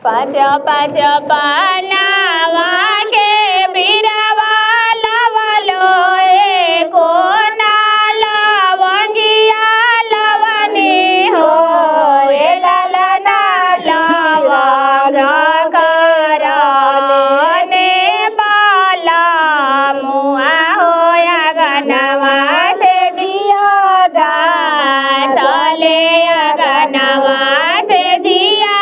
पाँच पाँच पानावा के बिरवा लवलो एको ना लवंगिया लवनी हो ललना लवंग करने बाला मुआ होया गनवा से जिया दासले गनवा से जिया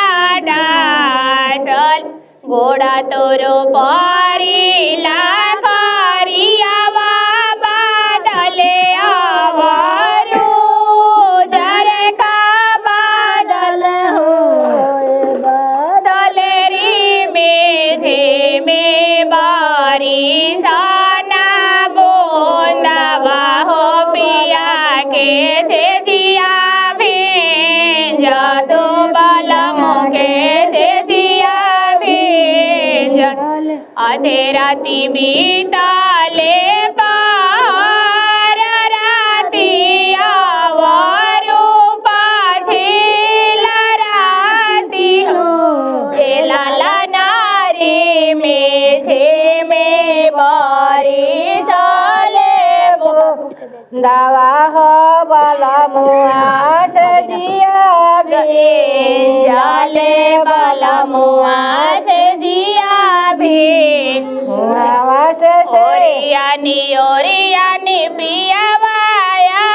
दासल गोड़ा तोरो परिला करियावा बादले आवरू जरका बादल हो बादलेरी मेझे में बारिशाना बोंदावा हो पिया के से जिया भेंज सो बलमो के से जिया भेंज आधे राती बीताले पार राती आवरू पाछिला राती हो लाला नारी मेझे में बारिशाले दावा हो बलमुआ से जिया भेंजाले बलमुआ से जिया भेंजावा से ओरियानी पियावाया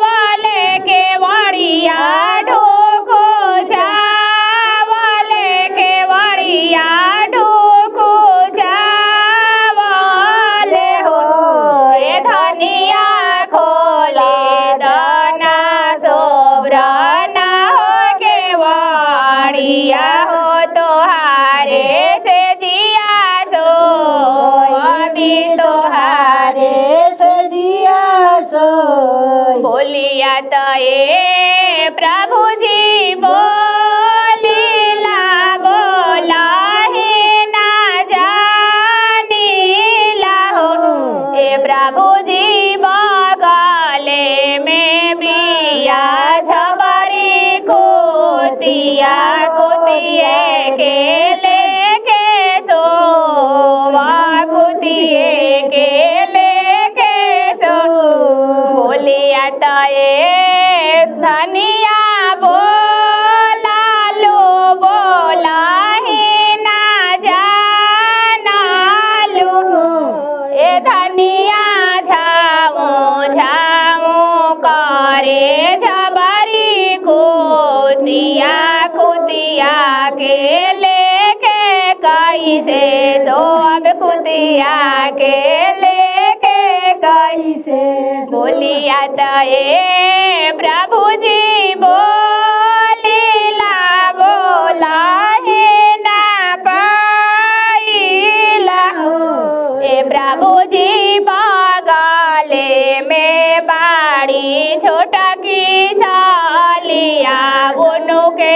बोले के वड़िया ढोको जा बोले के वड़िया ढोको जा बोले हो ए धनिया खोले दाना सोब्राना हो के वड़िया हो तोहारे से जिया सो अभी तोहारे से जिया सो बोलिया तो ए प्रभु जी बोलीला बोला ही ना जानीला हो ए प्रभु जी बगले में बिया झबरी कोतिया कोतिए के लेके सोवा कोतिए के लेके सो बोलिया तो ए धनिया बोला लो बोला ही ना जाना लो ए धनिया झामो झामो करे झबरी कोतिया कुतिया के लेके कैसे सोब कुतिया के लेके कैसे बोलिया तो ए प्रभु जी बोलीला बोला ही ना पाइला हो ए प्रभु जी बगले में बाड़ी छोटा की सालिया बुनु के